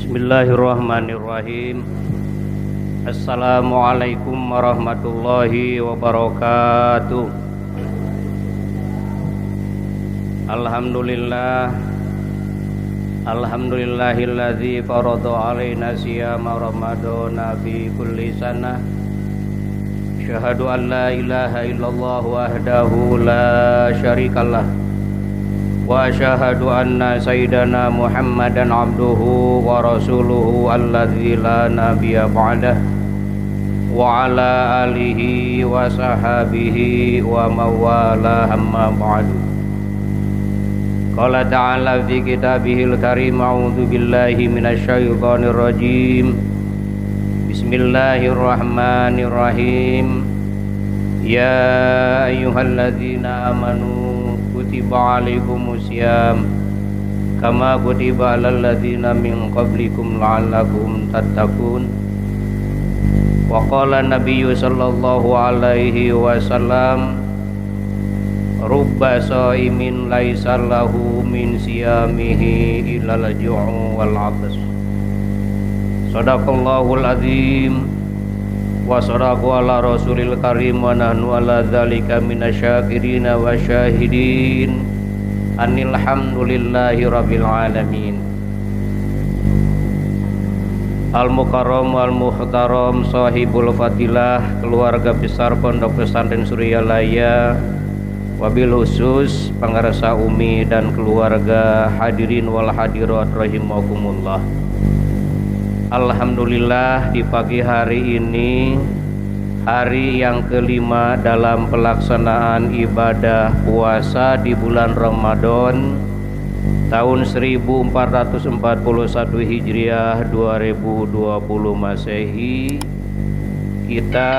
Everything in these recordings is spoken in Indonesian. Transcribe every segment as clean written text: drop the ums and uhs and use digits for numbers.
Bismillahirrahmanirrahim. Assalamualaikum warahmatullahi wabarakatuh. Alhamdulillahilladzi farada alaina siyama ramadana fi kulli sanah. Syahadu an la ilaha illallah wahdahu la syarikalah. Wa asyhadu anna sayyidana Muhammadan abduhu wa rasuluhu alladzi la nabiyya ba'dah wa ala alihi wa sahabihi wa mawala amma ba'du. Qala ta'ala fi kitabihil karim, a'udzu billahi minasy syaithanir rajim. Bismillahirrahmanirrahim. Ya ayyuhalladzina amanu kutiba alaikumusiyam kama kutiba alal ladzina min qablikum la'allakum tattaqun. Wa qala nabiyyu sallallahu alaihi wasallam, rubba shaimin laisa lahu min siyamihi illal ju'u wal 'atas. Shadaqallahul azim wa sadaqa ala rasulil karim wa nahnu ala dzalika minasyakirina wa syahidin anil hamdulillahi rabbil alamin. Al mukarram wal muhtaram sahibul fadilah, keluarga besar Pondok Pesantren Suryalaya, wabil khusus pangarsa Umi dan keluarga, hadirin wal hadirat rahimakumullah. Alhamdulillah, di pagi hari ini, hari yang kelima dalam pelaksanaan ibadah puasa di bulan Ramadan tahun 1441 Hijriah 2020 Masehi, kita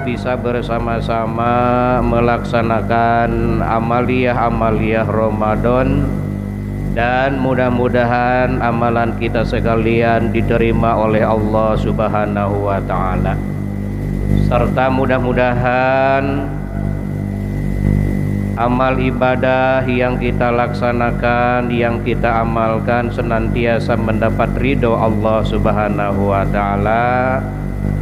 bisa bersama-sama melaksanakan amaliyah Ramadan. Dan mudah-mudahan amalan kita sekalian diterima oleh Allah Subhanahu wa ta'ala. Serta mudah-mudahan amal ibadah yang kita laksanakan, yang kita amalkan senantiasa mendapat ridho Allah Subhanahu wa ta'ala.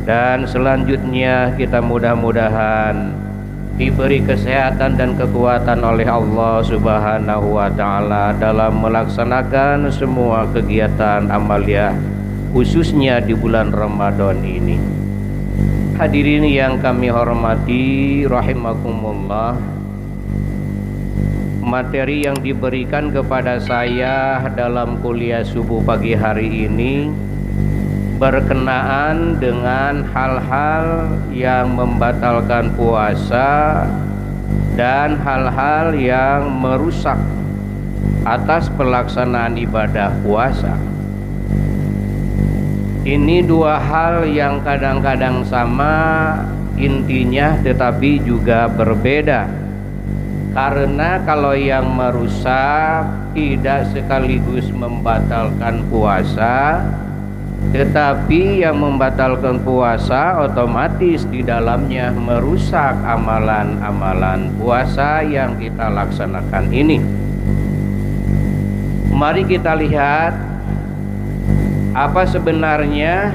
Dan selanjutnya kita mudah-mudahan diberi kesehatan dan kekuatan oleh Allah Subhanahu wa ta'ala dalam melaksanakan semua kegiatan amaliyah, khususnya di bulan Ramadan ini. Hadirin yang kami hormati rahimakumullah, materi yang diberikan kepada saya dalam kuliah subuh pagi hari ini berkenaan dengan hal-hal yang membatalkan puasa dan hal-hal yang merusak atas pelaksanaan ibadah puasa. Ini dua hal yang kadang-kadang sama intinya tetapi juga berbeda. Karena kalau yang merusak tidak sekaligus membatalkan puasa, tetapi yang membatalkan puasa otomatis di dalamnya merusak amalan-amalan puasa yang kita laksanakan ini. Mari kita lihat apa sebenarnya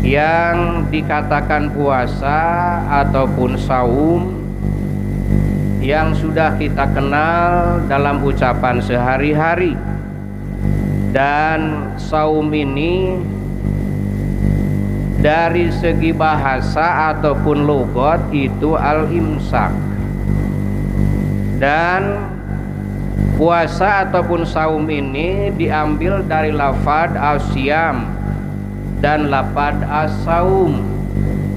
yang dikatakan puasa ataupun saum yang sudah kita kenal dalam ucapan sehari-hari. Dan saum ini dari segi bahasa ataupun logat itu al-imsak. Dan puasa ataupun saum ini diambil dari lafad as-siyam dan lafad as-saum.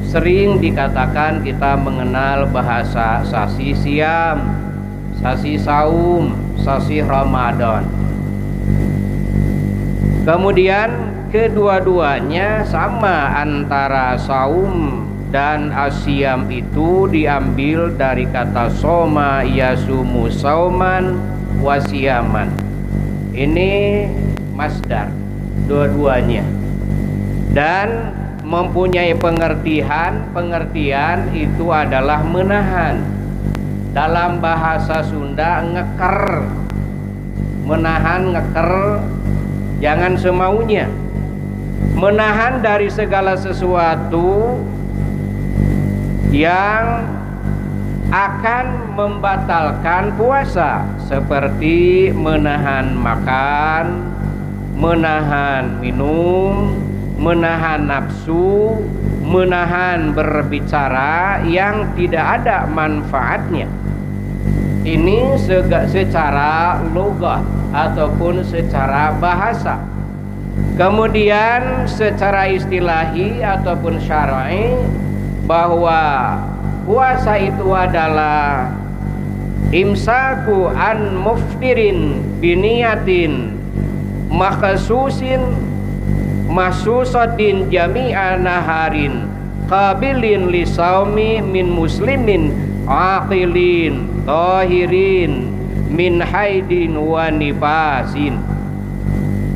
Sering dikatakan kita mengenal bahasa sasi siam, sasi saum, sasi Ramadan. Kemudian kedua-duanya sama, antara saum dan asyam itu diambil dari kata soma yasumu sauman wasiyaman. Ini masdar dua-duanya dan mempunyai pengertian itu adalah menahan. Dalam bahasa Sunda ngeker, menahan, ngeker, jangan semaunya. menahan dari segala sesuatu yang akan membatalkan puasa, seperti menahan makan, menahan minum, menahan nafsu, menahan berbicara yang tidak ada manfaatnya. Ini secara logah ataupun secara bahasa. Kemudian secara istilahi ataupun syar'i, bahwa puasa itu adalah imsaku an muftirin biniyatin makhsusin mahsusatin jami'a naharin qabilin lisaumi min muslimin aqilin tahirin min haidin wa nifasin.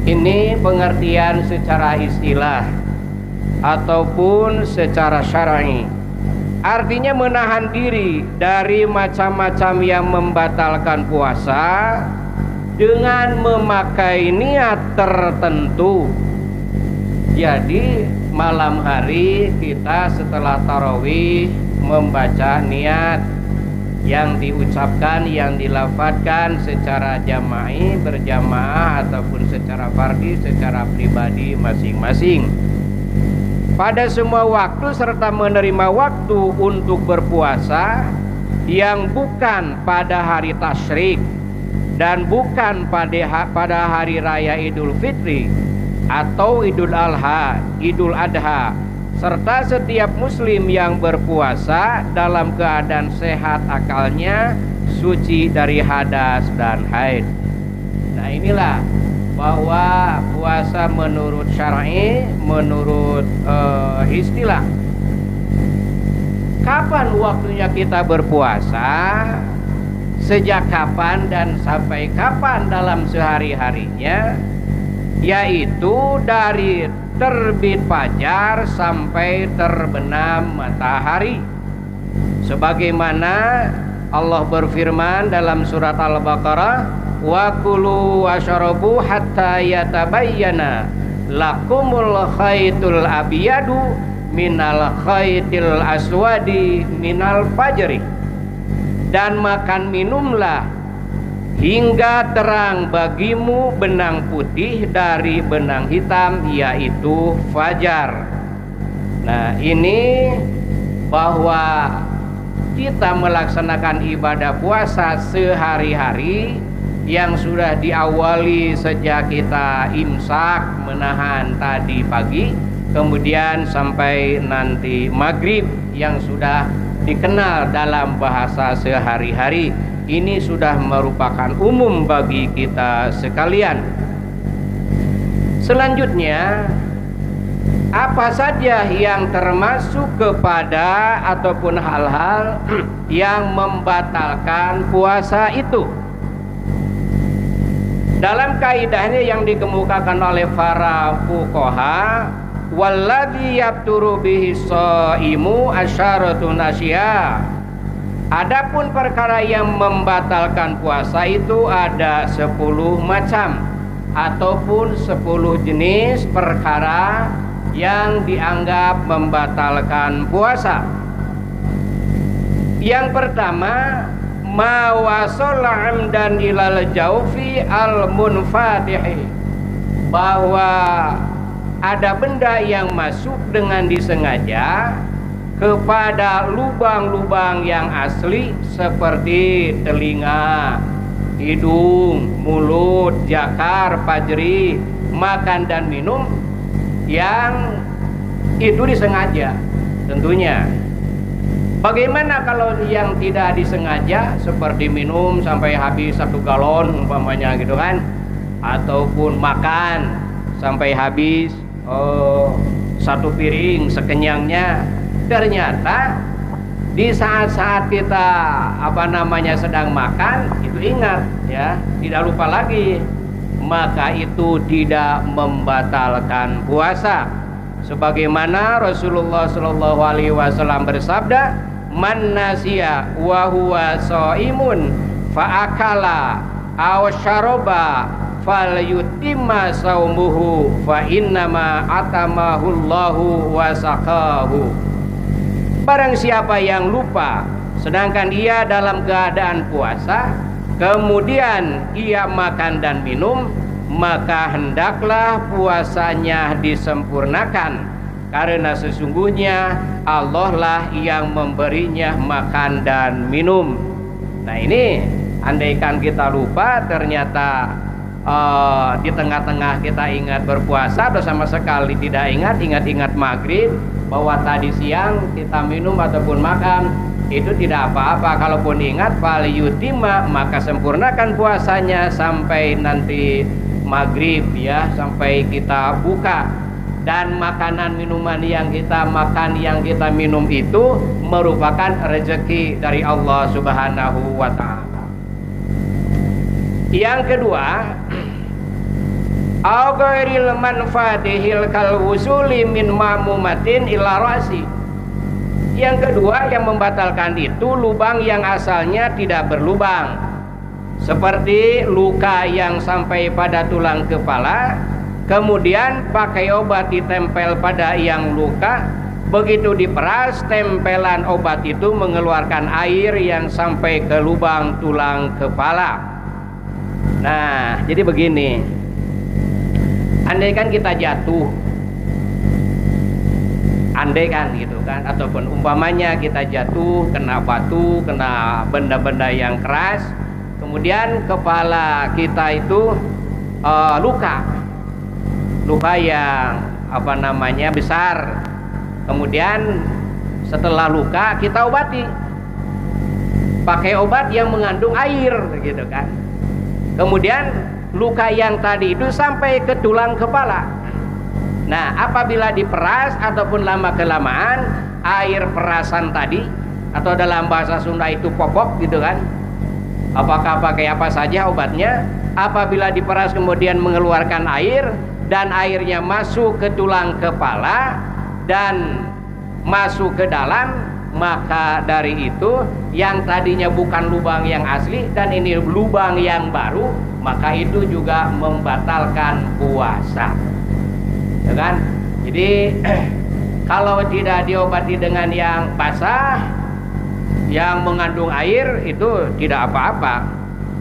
Ini pengertian secara istilah ataupun secara syar'i. Artinya menahan diri dari macam-macam yang membatalkan puasa dengan memakai niat tertentu. Jadi malam hari kita setelah tarawih membaca niat yang diucapkan, yang dilafadzkan secara jama'i, berjamaah ataupun secara fardhi, secara pribadi masing-masing. Pada semua waktu serta menerima waktu untuk berpuasa yang bukan pada hari tasyrik dan bukan pada hari raya Idul Fitri atau Idul Adha, serta setiap muslim yang berpuasa dalam keadaan sehat akalnya, suci dari hadas dan haid. Nah, inilah bahwa puasa menurut syar'i, menurut istilah. Kapan waktunya kita berpuasa? Sejak kapan dan sampai kapan dalam sehari-harinya? Yaitu dari terbit fajar sampai terbenam matahari. Sebagaimana Allah berfirman dalam surat Al-Baqarah, wa kulu washrabu hatta yatabayyana lakumul khaytul abyadu minal khaytil aswadi minal fajri. Dan makan minumlah hingga terang bagimu benang putih dari benang hitam, yaitu fajar. Nah, ini bahwa kita melaksanakan ibadah puasa sehari-hari yang sudah diawali sejak kita imsak, menahan tadi pagi, kemudian sampai nanti maghrib yang sudah dikenal dalam bahasa sehari-hari. Ini sudah merupakan umum bagi kita sekalian. Selanjutnya, apa saja yang termasuk kepada ataupun hal-hal yang membatalkan puasa itu? Dalam kaidahnya yang dikemukakan oleh para fuqaha, walladzi yabturu bihi shaimu asyaratun asya. Adapun perkara yang membatalkan puasa itu ada 10 macam ataupun 10 jenis perkara yang dianggap membatalkan puasa. Yang pertama, ma wasala amdan ilal jaufi al munfatihi, bahwa ada benda yang masuk dengan disengaja kepada lubang-lubang yang asli seperti telinga, hidung, mulut, jakar, pajri, makan dan minum, yang itu disengaja tentunya. Bagaimana kalau yang tidak disengaja, seperti minum sampai habis 1 galon umpamanya gitu kan, ataupun makan sampai habis 1 piring sekenyangnya. Ternyata di saat-saat kita sedang makan, itu ingat ya, tidak lupa lagi, maka itu tidak membatalkan puasa. Sebagaimana Rasulullah Shallallahu Alaihi Wasallam bersabda, man nasiya wa huwa shaimun fa akala aw syaroba falyutimma saumuhu fa innama atamahullahu wa saqahu. Barang siapa yang lupa sedangkan ia dalam keadaan puasa, kemudian ia makan dan minum, maka hendaklah puasanya disempurnakan, karena sesungguhnya Allah lah yang memberinya makan dan minum. Nah ini andaikan kita lupa, ternyata di tengah-tengah kita ingat berpuasa atau sama sekali tidak ingat maghrib bahwa tadi siang kita minum ataupun makan, itu tidak apa-apa. Kalaupun ingat falyutimma, maka sempurnakan puasanya sampai nanti maghrib ya, sampai kita buka. Dan makanan minuman yang kita makan, yang kita minum itu merupakan rezeki dari Allah Subhanahu wa ta'ala. Yang kedua, au ghairil manfaatihil kal wusuli min ma'mumatin ila ra'si. Yang kedua yang membatalkan itu lubang yang asalnya tidak berlubang, seperti luka yang sampai pada tulang kepala, kemudian pakai obat ditempel pada yang luka, begitu diperas tempelan obat itu mengeluarkan air yang sampai ke lubang tulang kepala. Nah jadi begini, andaikan kita jatuh, andaikan gitu kan, ataupun umpamanya kita jatuh kena batu, kena benda-benda yang keras, kemudian kepala kita itu luka yang besar, kemudian setelah luka kita obati pakai obat yang mengandung air gitu kan, kemudian luka yang tadi itu sampai ke tulang kepala. Nah apabila diperas ataupun lama kelamaan air perasan tadi, atau dalam bahasa Sunda itu popok gitu kan, apakah pakai apa saja obatnya, apabila diperas kemudian mengeluarkan air dan airnya masuk ke tulang kepala dan masuk ke dalam, maka dari itu yang tadinya bukan lubang yang asli dan ini lubang yang baru, maka itu juga membatalkan puasa ya kan. Jadi kalau tidak diobati dengan yang basah yang mengandung air itu tidak apa-apa.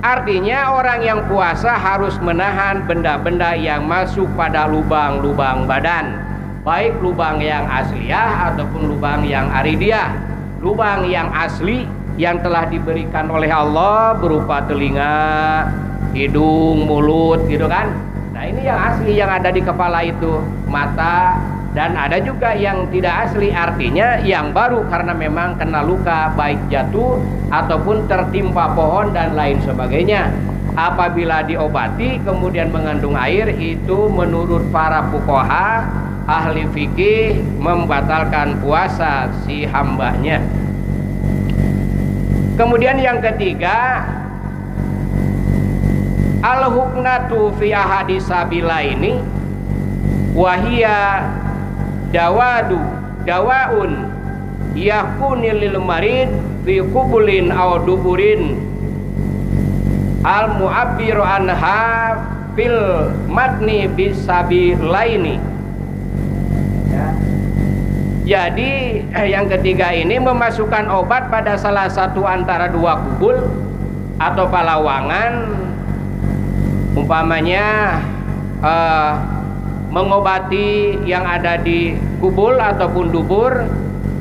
Artinya orang yang puasa harus menahan benda-benda yang masuk pada lubang-lubang badan, baik lubang yang asliyah ataupun lubang yang aridiyah. Lubang yang asli yang telah diberikan oleh Allah berupa telinga, hidung, mulut gitu kan. Nah ini yang asli yang ada di kepala itu, mata, dan ada juga yang tidak asli, artinya yang baru karena memang kena luka baik jatuh ataupun tertimpa pohon dan lain sebagainya. Apabila diobati kemudian mengandung air, itu menurut para fuqaha ahli fikih membatalkan puasa si hambanya. Kemudian yang ketiga, al-huknatu fi ahadis sabilaini wahia dawaun yakunil lil marid fi qubulin aw duburin al mu'abbiru anha fil matni bisabilaini. Jadi yang ketiga ini memasukkan obat pada salah satu antara dua kubul atau palawangan, umpamanya mengobati yang ada di kubul ataupun dubur,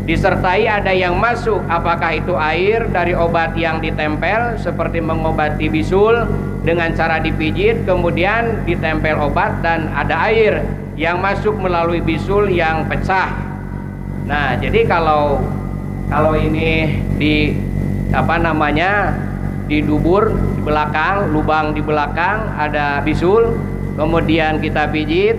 disertai ada yang masuk, apakah itu air dari obat yang ditempel seperti mengobati bisul dengan cara dipijit kemudian ditempel obat dan ada air yang masuk melalui bisul yang pecah. Nah jadi kalau ini di di dubur di belakang, lubang di belakang ada bisul, kemudian kita pijit,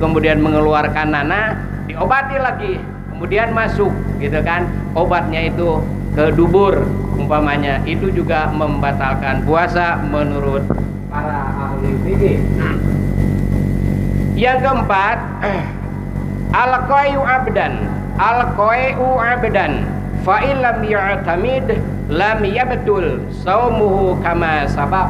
kemudian mengeluarkan nanah, diobati lagi, kemudian masuk gitu kan, obatnya itu ke dubur umpamanya, itu juga membatalkan puasa menurut para ahli fikih. Yang keempat, al-qai'u abdan fa illam ya'tamid lam yabtul saumuhu kama sabab.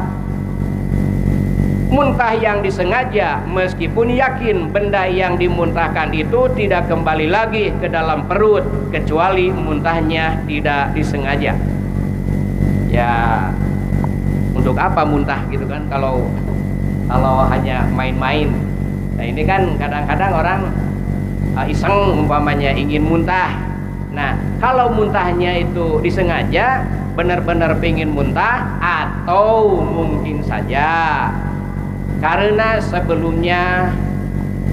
muntah yang disengaja meskipun yakin benda yang dimuntahkan itu tidak kembali lagi ke dalam perut kecuali muntahnya tidak disengaja. Ya untuk apa muntah gitu kan kalau hanya main-main. Nah ini kan kadang-kadang orang iseng umpamanya ingin muntah. Nah kalau muntahnya itu disengaja, benar-benar pengen muntah, atau mungkin saja karena sebelumnya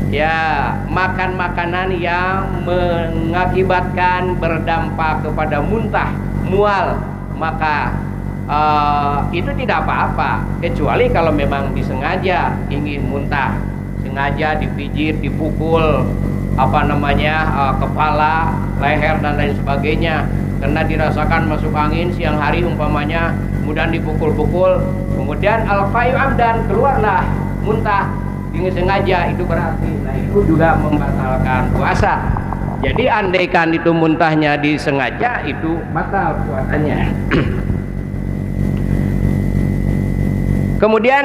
ya makan makanan yang mengakibatkan berdampak kepada muntah, mual, maka itu tidak apa-apa, kecuali kalau memang disengaja ingin muntah, sengaja dipijit, dipukul kepala, leher dan lain sebagainya, karena dirasakan masuk angin siang hari umpamanya, kemudian dipukul-pukul, kemudian al-fayu amdan, keluarlah muntah ingin sengaja, itu berarti itu juga membatalkan puasa. Jadi andaikan itu muntahnya disengaja, itu batal puasanya. Kemudian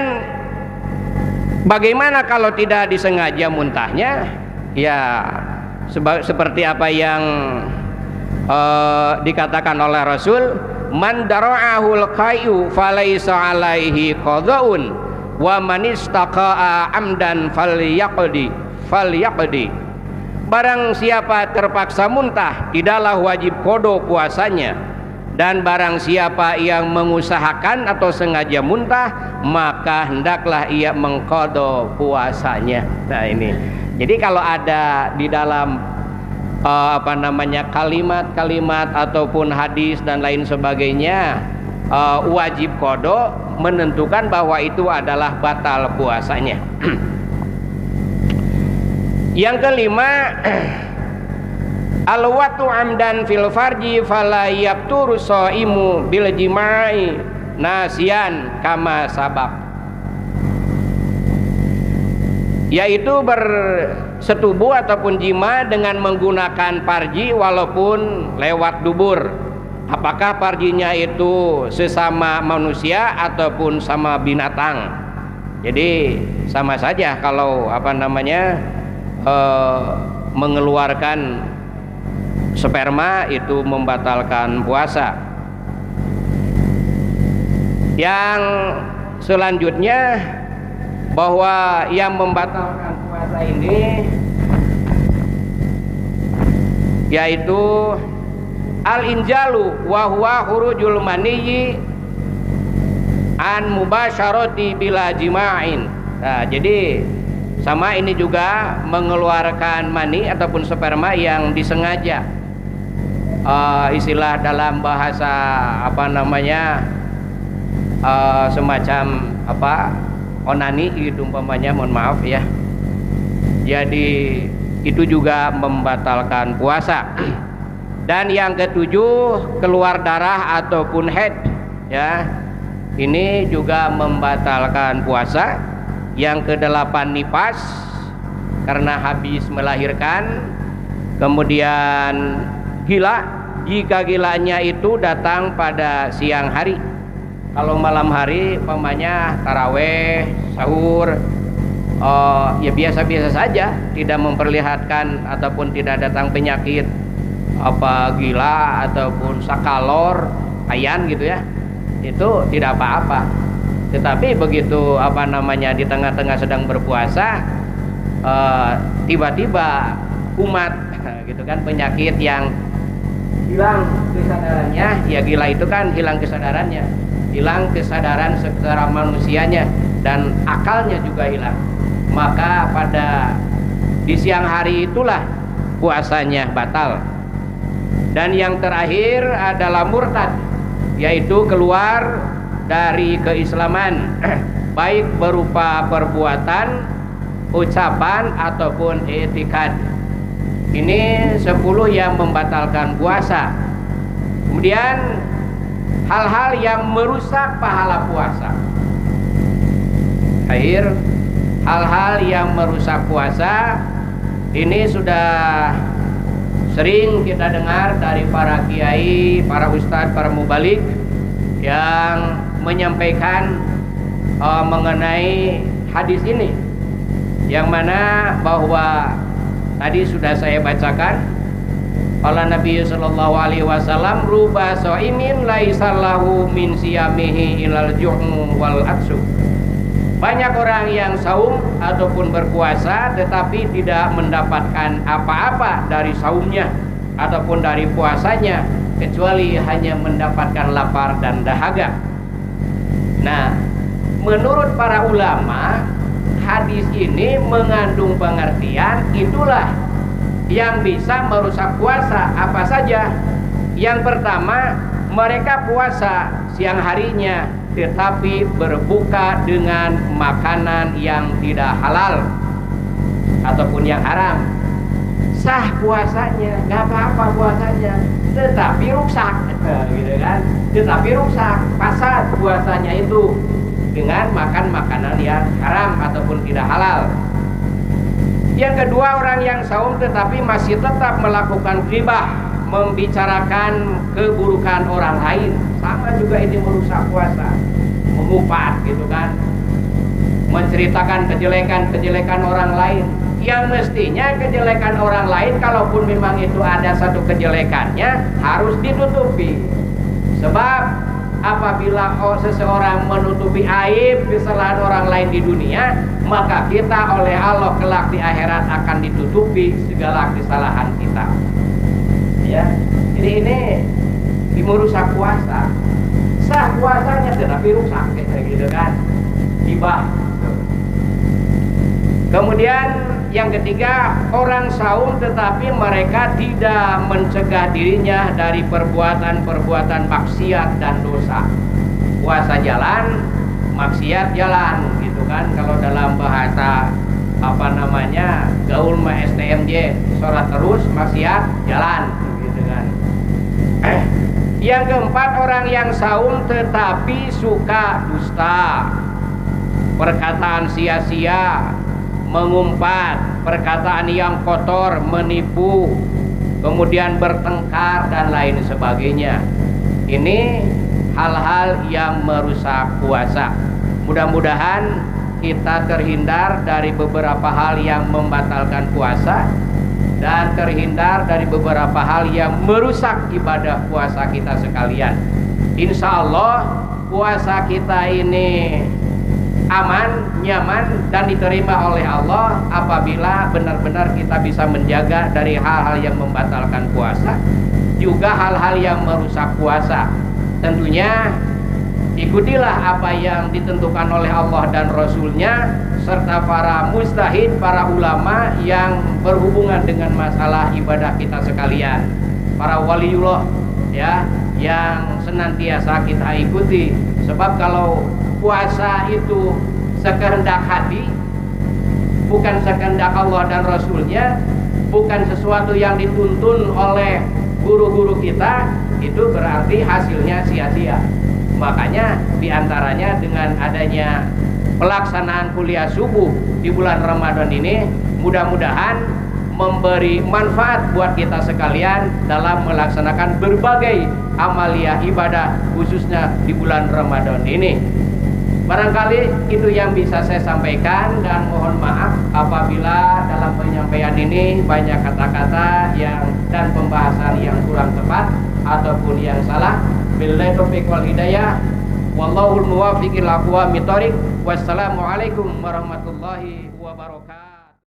bagaimana kalau tidak disengaja muntahnya? Ya seperti apa yang dikatakan oleh Rasul, man dara'ahul qayu falaisa alaihi qada'un wa man istaqa'a amdan falyaqdi. Barang siapa terpaksa muntah, tidaklah wajib qada puasanya, dan barang siapa yang mengusahakan atau sengaja muntah, maka hendaklah ia mengqada puasanya. Nah ini, jadi kalau ada di dalam kalimat-kalimat ataupun hadis dan lain sebagainya wajib qada, menentukan bahwa itu adalah batal puasanya. Yang kelima, al-watu amdan fil farji fala yaqturu shaimu bil jima'i nasian kama sabab, yaitu bersetubuh ataupun jima dengan menggunakan parji walaupun lewat dubur. Apakah parjinya itu sesama manusia ataupun sama binatang? Jadi sama saja kalau mengeluarkan sperma itu membatalkan puasa. Yang selanjutnya, bahwa yang membatalkan puasa ini yaitu al-injalu wa huwa khurujul maniyyi an mubasyarati bila jima'in. Nah, jadi sama ini juga mengeluarkan mani ataupun sperma yang disengaja. Istilah dalam bahasa semacam onani gitu umpamanya, mohon maaf ya. Jadi itu juga membatalkan puasa. Dan yang ketujuh, keluar darah ataupun haid, ya, ini juga membatalkan puasa. Yang kedelapan, nifas, karena habis melahirkan. Kemudian gila, jika gilanya itu datang pada siang hari. Kalau malam hari umpamanya taraweh, sahur, ya biasa-biasa saja, tidak memperlihatkan ataupun tidak datang penyakit gila ataupun sakalor, ayan gitu ya, itu tidak apa-apa. Tetapi begitu di tengah-tengah sedang berpuasa, tiba-tiba kumat gitu kan, penyakit yang hilang kesadarannya, ya gila itu kan hilang kesadarannya, hilang kesadaran secara manusianya dan akalnya juga hilang, maka di siang hari itulah puasanya batal. Dan yang terakhir adalah murtad, yaitu keluar dari keislaman baik berupa perbuatan, ucapan ataupun i'tikad. Ini 10 yang membatalkan puasa. Kemudian hal-hal yang merusak pahala puasa. Akhir, hal-hal yang merusak puasa ini sudah sering kita dengar dari para kiai, para ustadz, para mubalik yang menyampaikan mengenai hadis ini, yang mana bahwa tadi sudah saya bacakan, qala Nabi sallallahu alaihi wasallam, ruba shaimin laisa lahu min siyamihi ilal ju'mu wal atsu. Banyak orang yang saum ataupun berpuasa tetapi tidak mendapatkan apa-apa dari saumnya ataupun dari puasanya, kecuali hanya mendapatkan lapar dan dahaga. Nah, menurut para ulama, hadis ini mengandung pengertian itulah yang bisa merusak puasa. Apa saja? Yang pertama, mereka puasa siang harinya tetapi berbuka dengan makanan yang tidak halal ataupun yang haram. Sah puasanya, nggak apa-apa puasanya, tetapi rusak, gitu kan? Tetapi rusak, fasad puasanya itu dengan makan makanan yang haram ataupun tidak halal. Yang kedua, orang yang saum tetapi masih tetap melakukan ghibah, membicarakan keburukan orang lain, sama juga ini merusak puasa. Mengupat, gitu kan, menceritakan kejelekan orang lain, yang mestinya kejelekan orang lain, kalaupun memang itu ada satu kejelekannya, harus ditutupi. Sebab apabila seseorang menutupi aib kesalahan orang lain di dunia, maka kita oleh Allah kelak di akhirat akan ditutupi segala kesalahan kita. Ya, jadi ini merusak puasa. Sah puasanya tetapi rusak, gitu kan, hibah. Kemudian yang ketiga, orang saum tetapi mereka tidak mencegah dirinya dari perbuatan-perbuatan maksiat dan dosa. Puasa jalan, maksiat jalan, gitu kan. Kalau dalam bahasa gaul mah STMJ, sholat terus, maksiat jalan, gitu kan. Yang keempat, orang yang saum tetapi suka dusta, perkataan sia-sia, mengumpat, perkataan yang kotor, menipu, kemudian bertengkar dan lain sebagainya. Ini hal-hal yang merusak puasa. Mudah-mudahan kita terhindar dari beberapa hal yang membatalkan puasa dan terhindar dari beberapa hal yang merusak ibadah puasa kita sekalian. Insya Allah puasa kita ini aman, nyaman, dan diterima oleh Allah apabila benar-benar kita bisa menjaga dari hal-hal yang membatalkan puasa, juga hal-hal yang merusak puasa. Tentunya ikutilah apa yang ditentukan oleh Allah dan Rasulnya, serta para mujtahid, para ulama yang berhubungan dengan masalah ibadah kita sekalian, para waliullah, ya, yang senantiasa kita ikuti. Sebab kalau puasa itu sekehendak hati, bukan sekehendak Allah dan Rasulnya, bukan sesuatu yang dituntun oleh guru-guru kita, itu berarti hasilnya sia-sia. Makanya diantaranya dengan adanya pelaksanaan kuliah subuh di bulan Ramadan ini, mudah-mudahan memberi manfaat buat kita sekalian dalam melaksanakan berbagai amaliyah ibadah, khususnya di bulan Ramadan ini. Barangkali itu yang bisa saya sampaikan, dan mohon maaf apabila dalam penyampaian ini banyak kata-kata dan pembahasan yang kurang tepat ataupun yang salah. Billahi taufiq wal hidayah, wallahul muwaffiq ila aqwamit thoriq. Wassalamualaikum warahmatullahi wabarakatuh.